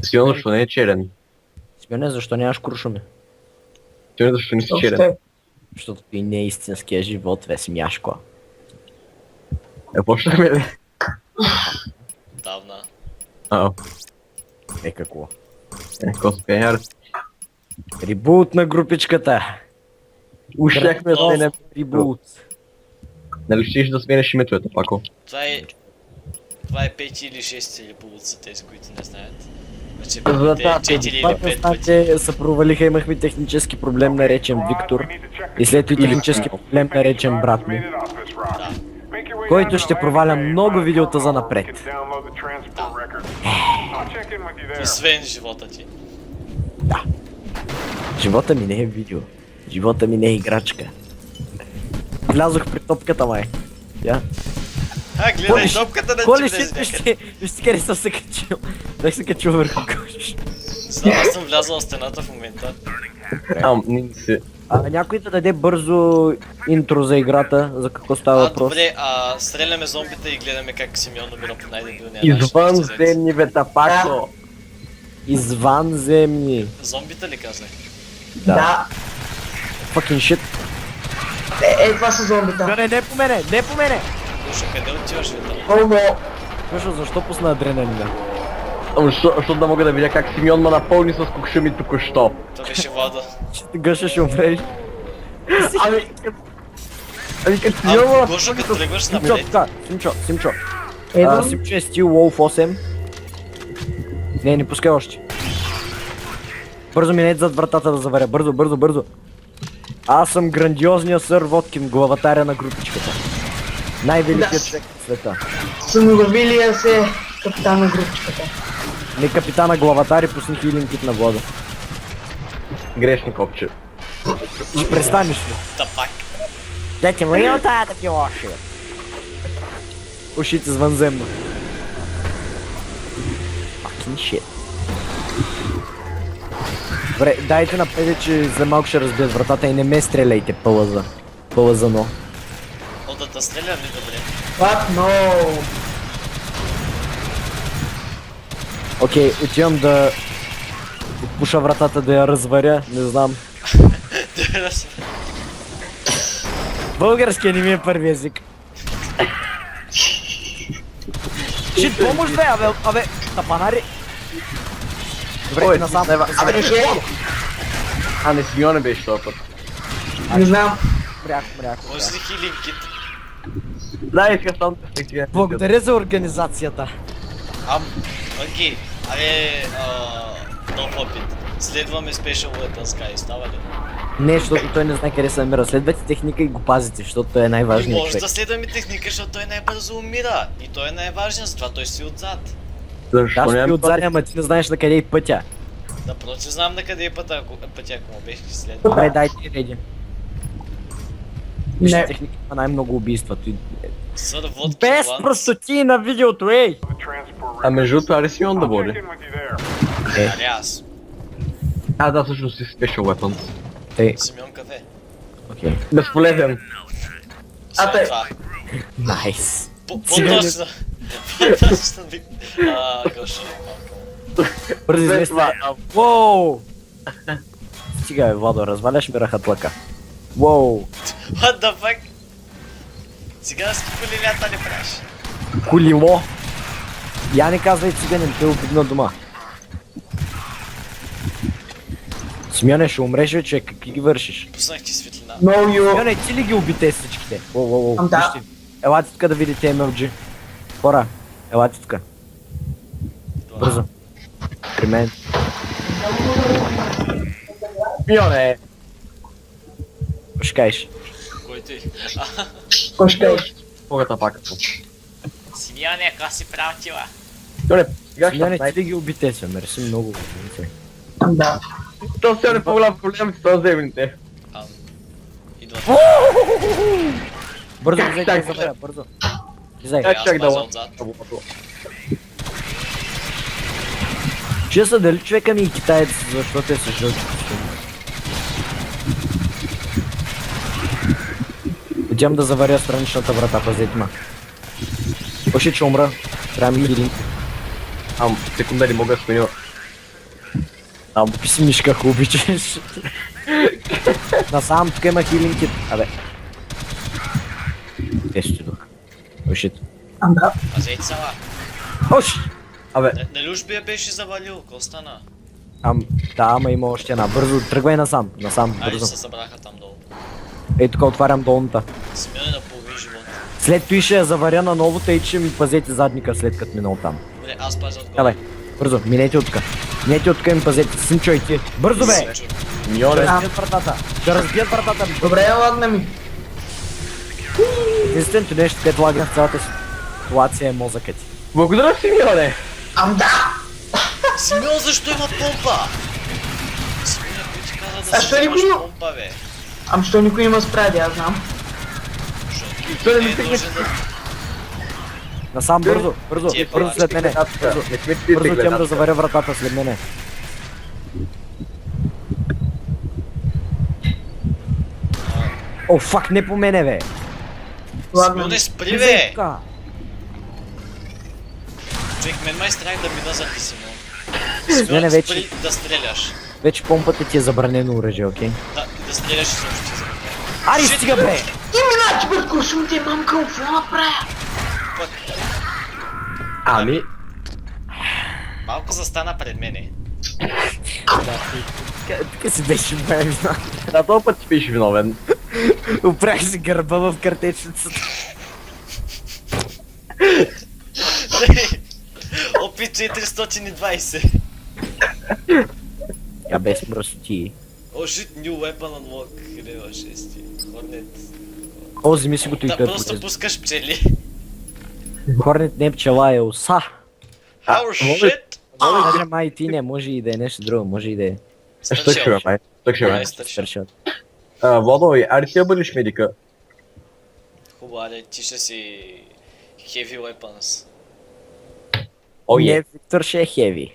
Силно, защо не е черен? Смене, защо нямаш куршуми? Той защо не си черен? Въобще. Защото ти не е истинския живот, бе, смяшко. Почнахме ли? Давна. Ао, Какво? коспеяр. Ребут на групичката. Ушляхме да сменем. Ребут. Нали щеш да сменеш името, ето пако? Това е 5 или 6 или полуца, тези, които не знаят. Вече За те да, 4 или Това 5 пъти. представте, се провалиха, имахме технически проблем, наречен Виктор. И след това технически проблем, наречен брат ми. Да. Който ще проваля много видеота за напред. Освен живота ти. Живота ми не е видео. Живота ми не е играчка. Влязох при топката, май. Я. Гледай, топката на Коли ти влезе си, някъде. вижте къде съм се качил. Бях се качил върху кош. Знам, аз съм влязъл в стената в момента. Не се. Някой да даде бързо интро за играта, за какво става въпрос. Добре, стреляме зомбита и гледаме как Симеон намира по най-дебилния начин. Извънземни ветапако. Извънземни. Зомбита ли казах? Да. Fucking shit. Това са зомбита. Не по мене, не по мене. Душа, къде отиваш, Витал? Оно. Слушай, защо пусна адреналина? Защото да мога да видя как Симеон ма напълни с кокшуми току-що. Това беше Влада. Ще те гъша, ще умреш. Ами като Симеон ма Гоша, като тръгваш Симчо, напред, така, Симчо. Ето. Симчо е стил Wolf 8. Не пускай още. Бързо минете зад вратата да заваря, бързо. Аз съм грандиозния сър Водкин, главатаря на групичката. Най-великият Да. човек в света. Саморавилия се капитан на групичката. Не капитана главатари, пусни хилинг кит на вода. грешни копче. Ще престанеш ли? тапак. Дайте му и от тая таки лоши. Ушите извънземно. Fucking shit. Добре, дайте напред, че за малко ще разбият вратата и не ме стреляйте, пълъзано. Да те стреля ли добре? What? No. Окей, отивам да отпуша вратата да я разваря, не знам. Български не ми е първи език. Шит, помощ бе, абе, тапанари. Добре, насам. Не, Симеон не беше този път. Не знам. Мряко. Може ли хилинг кит? Да, иска сам да се Благодаря за организацията. Окей, нов опит. Следваме Special Weapons Guy, става ли? Не, защото той не знае къде се намира. Следвайте техника и го пазите, защото той е И най-важният може човек. да следваме техника, защото той най-бързо умира. И той е най-важният, затова той си отзад. Защо Аз ще нямам отзадя, ама ти не знаеш на къде е пътя. Напротив, знам на къде е пътя, ако му беше след. Добре, дайте реди. Вижте Не. техника има най-много убийства. Сър водки Без Ланс. простоти на видеото, ей! А между другото, аре Симеон да води. Али аз. Да, всъщност си Special Weapons. Тъй, Симеон къде? окей. Безполезен. След тъй. това. Найс. По-точно. По-точно ви... Гоша. Бързи След известни. това, Воу! Стига бе, Владо, разваляш ми рахатлъка. Воу! What the fuck? Цигански колелята ли правиш? Колило! Я не казвай циганин, те обидна дома. Смяне, ще умреш, бе, човек, какви ги вършиш? Пуснах ти светлина. No you. Смяне, ти ли ги убите всичките? Воу, Да. вижте. Елате тук да видите MLG. Хора, елате тук. Бързо. При мен. Симеоне! Ще кажеш. Кой ти? Кой ще кажеш? Могата пак. Симеоне, какво си правила? Симеоне, сега ще Смяне, най- ти ли ги убите, се мерси много. Да. То Симеоне по-голям проблем с този земните. Идват. Бързо, Как излезай, така? забравя, бързо. Излезай. Как Аз чак да пазя лъ- отзад. Чуя са дали човека ми е китаец, защото е с жълти костюми. Отивам да заваря страничната врата, пазете ма. Още че умра, трябва ми хилинг. Секундари мога да сменя Писмишка, ако обичаш. Насам, тук има хилинг кит. Абе. Те ще дух. Ошит. Да. А зейте сала. Ош! Абе, Нали уж би я беше завалил, какво стана? да, ама има още една. Бързо, тръгвай насам. Насам, Айде бързо. се събраха там долу. Ей, тук отварям долната. Смирай на половин живот. След това ще я заваря на ново, тъй че ми пазете задника след като минал там. Добре, аз пазя отгоре. Давай, бързо, минете оттук. Минете оттук и ми пазете. Синчо и ти. Бързо бе! Ще Симеоне, разбият вратата. Ще разбият вратата. Добре, ладна ми. Единственото нещо, което лагна в цялата ситуация е мозъкът ти. благодаря, Симеоне! Да! Симеон, защо има помпа? Симеон, кой ти каза да Защо си никой вземаш не- помпа, бе? Що никой има спради, аз знам. Той Не не е стигне. нужен да... Насам, бързо, бързо, Ти е бързо след мене. Бързо, Не сме ти бързо отивам да заваря вратата след мене. О, фак, не по мене, бе! Ладно. Симеоне, спри, Влизай бе! тука. Човек, мен май страх да мина заради Симеон. Не, Симеон, вече. спри да стреляш. Вече помпата ти е забранено оръжие, окей? Да стреляш и също ти забравя. Ари, стига, бе! Ти мина, че бе, куршум ти е мамка, какво направя? Ами, Малко застана пред мене. Тук си беше моя вина. на този път си беше виновен. Опрях си гърба в картечницата. Опит 420. Я без мръсоти. Oh shit, new weapon unlock. 1006. Hornet. О, вземи си го той Да, той е просто полезен. пускаш пчели. Хорнет не е пчела, е оса. How shit? Даже май ти не, може и да е нещо друго, може и да е Що ще бе, май? Що ще бе? Ай, стършел. стършот. Владо, аре ти да бъдеш медика. Хубаво, аре, ти ще си... Heavy weapons. О, Не, е. Виктор ще е хеви.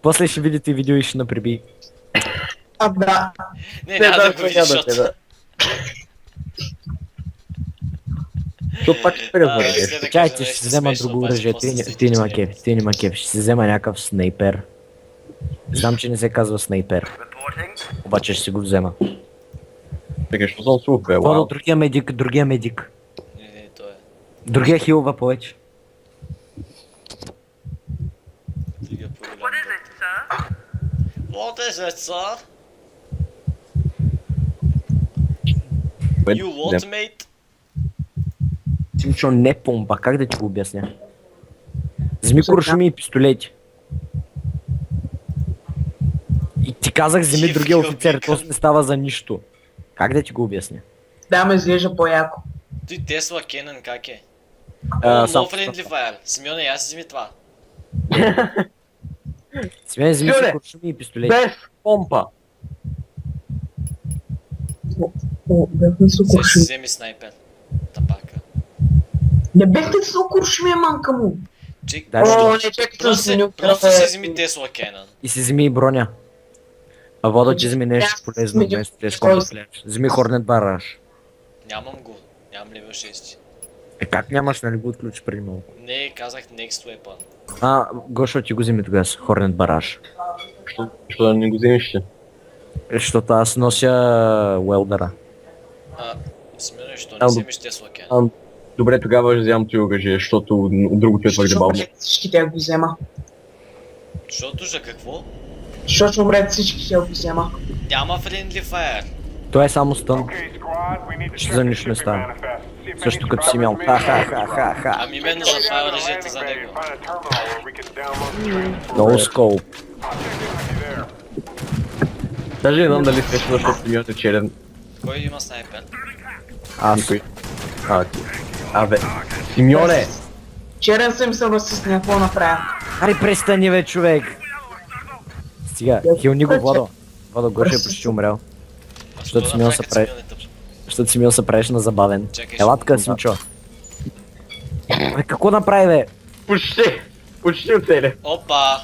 После ще видите видео и ще наприби. Да. Не, няма да го видиш, защото... Защото пак ще разбереш. след да кажа Чайте, ще нещо си взема смешно, друго обаче оръжие. после се Ти не ма изчиня. кеф, ти не ма кеф. Ще си взема някакъв снайпер. Знам, че не се казва снайпер. Обаче ще си го взема. Така, що съм слух, бе, Водо, вау. другия медик, другия медик. Не, то е. Другия хилва повече. Другия по-голям. What is it, sir? You what, mate? Симчо, не помпа, как да ти го обясня? Вземи куршуми и пистолети. И ти казах, вземи другия офицер, то не става за нищо. Как да ти го обясня? Да, ме изглежда по-яко. Той Тесла Кенън как е? А, No сам- friendly fire. Симеоне, аз вземи това. Смене, вземи си Силе! куршуми и пистолети. Без помпа. О, бехме с Сега си куршум. вземи снайпер. Тапака. Не бехте с куршум, е мамка му. Чек, Да, О, не, чакай, съм просто си вземи Тесла Кенън. И си вземи и броня. А вода ти вземи нещо Аз полезно, сменя- вместо тези комплекс. Вземи Хорнет Бараш. Нямам го. Нямам левел 6. Е, как нямаш, нали го отключи преди малко? Не, казах next weapon. А, Гошо, ти го вземи тогава с Хорнет Бараш. Що да не го вземеш ли? Защото аз нося уелдъра. Симеоне, що не Ам, вземеш Тесла Кенън? Добре, тогава ще вземам това оръжие, защото другото е твърде бавно. Всички тя го взема. Защото за какво? Защото ще умрете всички, тя го взема. Няма friendly fire. Той е само стън. Ще за нищо не става. Също като Симеон. Ха-ха-ха-ха-ха. Ами именно за това е оръжието за него. No scope. Даже не знам дали срещу, защото Симеон е черен. Кой има снайпер? Аз. Никой. Абе, Симеоне! Черен съм се с някакво направя. Аре, престани, бе, човек! Стига, хилни го, Водо. Водо, Гоше е почти умрял. Защото Симеон се прави. Защото Симеон се правиш на забавен. Чакай, Елатка, ще- Симчо. Бе, какво направи, бе? Почти! Почти оцеля. Опа!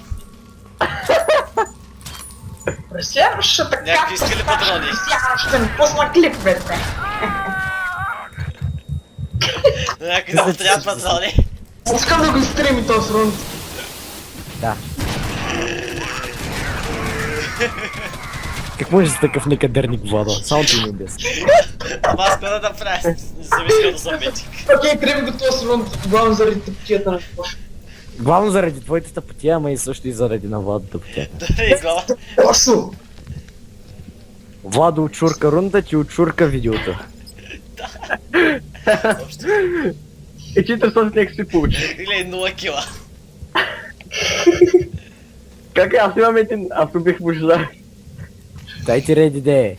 Пресяваш така. Някакви искали патрони. Ще ми пусна клип, бе. Някакви да трябва патрони. Искам да го изтреми този рунд. Да. Как може с такъв некадърник, Владо? Само ти ми обясни. Аз пера да правя, зависи от зомбетик. Окей, трябва го този раунд, главно заради тъпчията на Кош. Главно заради твоите тъпотия, ама и също и заради на Владо тъпотия. Дали глава. Кошо! Владо очурка рунда, ти очурка видеото. И 400 нека си получи. Или 0 кила. Как е? Аз имам един, аз убих Божидар. Дай ти реди де.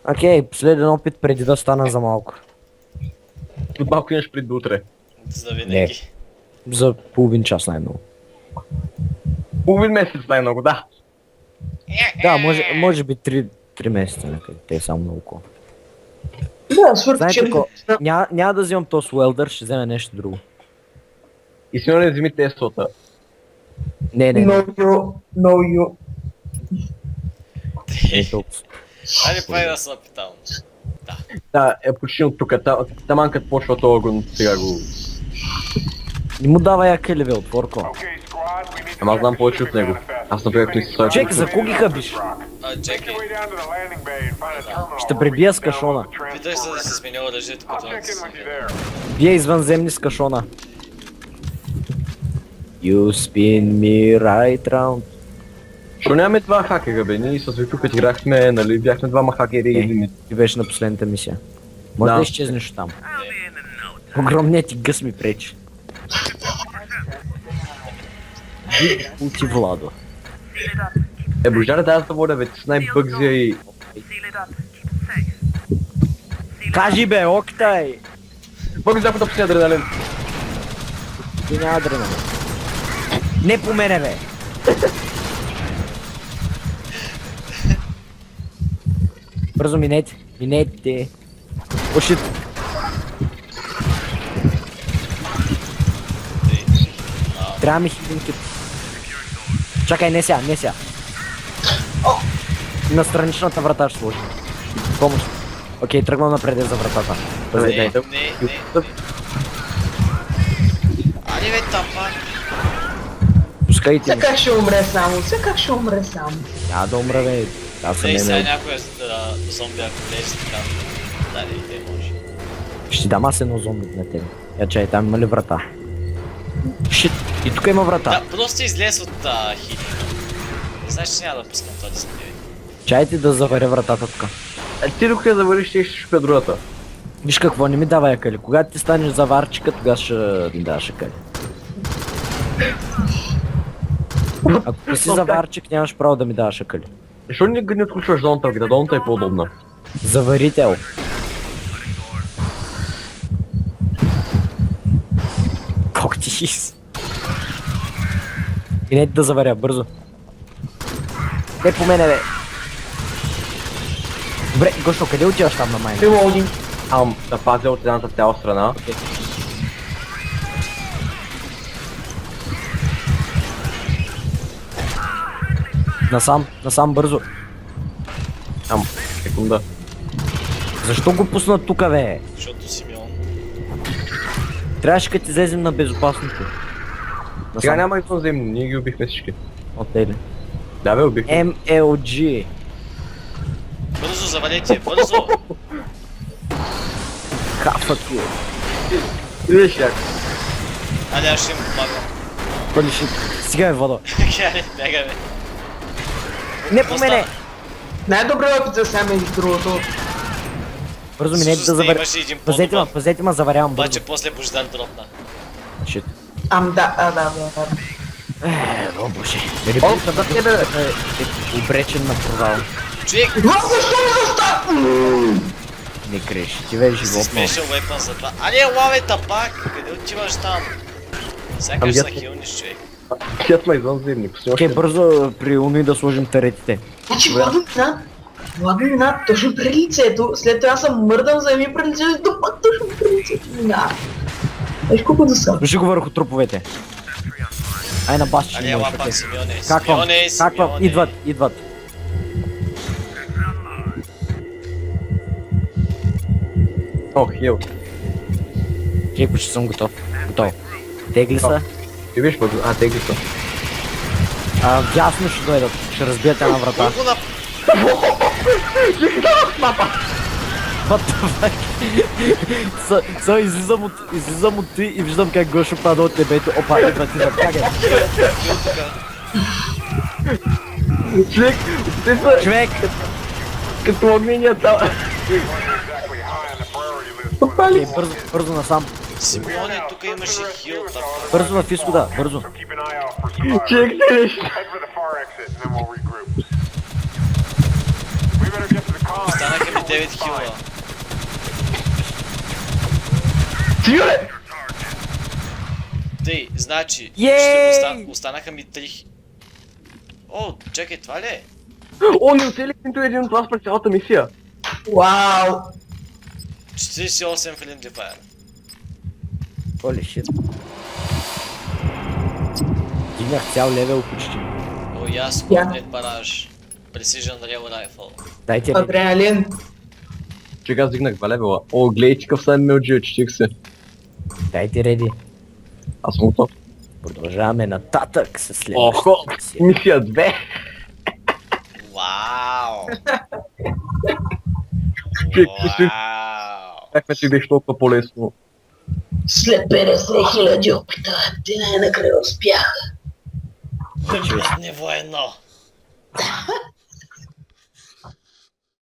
Окей, последен опит преди да стана за малко. От малко имаш пред до утре. За винаги. За половин час най-много. Половин месец най-много, да. Да, може би 3 месеца някъде. Те само наоколо. Да, свърх, Знаете че... какво? Няма да вземам този Уелдър, ще взема нещо друго. И си не вземи Теслата. Не. No you, no you. Не толкова. Айде пай да се опитам. Да, е почти от тук. Таман като почва този гон, сега го... Не му давай яка левел, Творко. Ама аз знам повече от него. Аз например не си слагам. Чек, за кого ги хъбиш? Чекай. Ще пребия с кашона. Питай се да си сменя оръжието, като не си сменя. Бия извънземни с кашона. You spin me right round. Що нямаме два хакера, бе? Ние с Витухът играхме, нали, бяхме двама хакери и един. Ти беше на последната мисия. Може да Да. изчезнеш там. Огромният ти гъс ми пречи. Ути Владо. Божидар, да, аз да водя, бе, ти с най-бъгзия и... Кажи бе, октай! Бъгзи да пътя адреналин. Ти няма адреналин. Не по мене бе! Бързо минете. О, шит. Трябва ми хилин кит. Чакай, не сега. На страничната врата ще сложим. Помощ. Окей, тръгвам напред за вратата. Не. Али бе тапа. Пускайте Все ми. как ще умре само, все как ще умре само. Няма да умра бе. Аз съм Ей, сега не. някой зомби ако влезе така. Дали, не може. Ще дам аз едно зомби на тебе. Я чай, там има ли врата? Шит. И тук има врата. Да, просто излез от хили. Знаеш, че няма да пускам това да се бие. Чайте да заваря вратата тук. Ти докато я завариш, ще шупя другата. Виж какво, не ми давай акали. Когато ти станеш заварчика, тогава ще ми даваш акали. Ако не си заварчик, нямаш право да ми даваш акали. Защо не отключваш зоната, бе? Зоната е по-удобна. Заварител. Кок ти хис. Минете да заваря, бързо. Не по мене, бе. Добре, Гошо, къде отиваш там на майн? Релоудинг. Да пазя от едната цяла страна. Насам бързо. Секунда. Защо го пусна тука, бе? Защото Симеон. Трябваше като излезем на безопасното. Сега няма извънземни, ние ги убихме всички. Отели. Да, бе, убихме. MLG. Бързо завалете, бързо! Хафът you. Видиш як. Айде, аз ще им помагам. Бъде шит. Стига, бе, Водо. Кяре, бягаме. Не по мене! Най-добрият опит за сега между другото. Бързо минете да заваря. Имаше един Пазете ма, заварявам бързо. Обаче после Божидар дропна. Шит. Да. О, боже. О, за тебе, бе. Обречен на провал. Човек, Но защо не застав? Не креш. Ти бе си животно. спешъл weapon за това. Али, лавай тапак! Къде отиваш там? Сякаш са хилниш, човек. Тя сме извънземни, Окей, бързо при уни да сложим таретите. Значи Владо мина точно пред лицето, след това съм мърдам за ми пред лицето, то пак точно пред лицето мина. Виж колко да са. Души го върху труповете. Ай на бас, че Али, не ела можеш, пак окей. Симеоне. Как вам? Идват. О, хил. Окей, почти съм готов. Тегли са. Ти виж, тегли са. Вдясно ще дойдат. Ще разбият една врата. Колко на... What the fuck? So, излизам от ти и виждам как Гошо пада от небето. Опа, идва ти зад как е. Кил тука. Човек, те са Човек! като огнения там. Окей, бързо насам. Симеоне, тук имаше хил. Бързо на изхода, бързо. Човек, те нещо. Останаха ми 9 хила. Тире! Тъй, значи, Йей! останаха ми 3... О, чакай, това ли е? О, не оцелих нито един от вас през цялата мисия. Вау! 48 Friendly Fire. Holy shit. Дигнах цял левел почти. О, яс, Я. комплет бараж. Precision Rail Rifle. Дайте ми. Адреналин. Човек, аз дигнах 2 левела. О, гледай, какъв съм мелджи, четих се. Дайте реди. Аз съм готов. Продължаваме нататък с Охо, следващата мисия. мисия 2. Вау! Човек, Вау! как ме ти беше толкова по-лесно. След 50 хиляди опита, те най-накрая успяха. Ниво 1.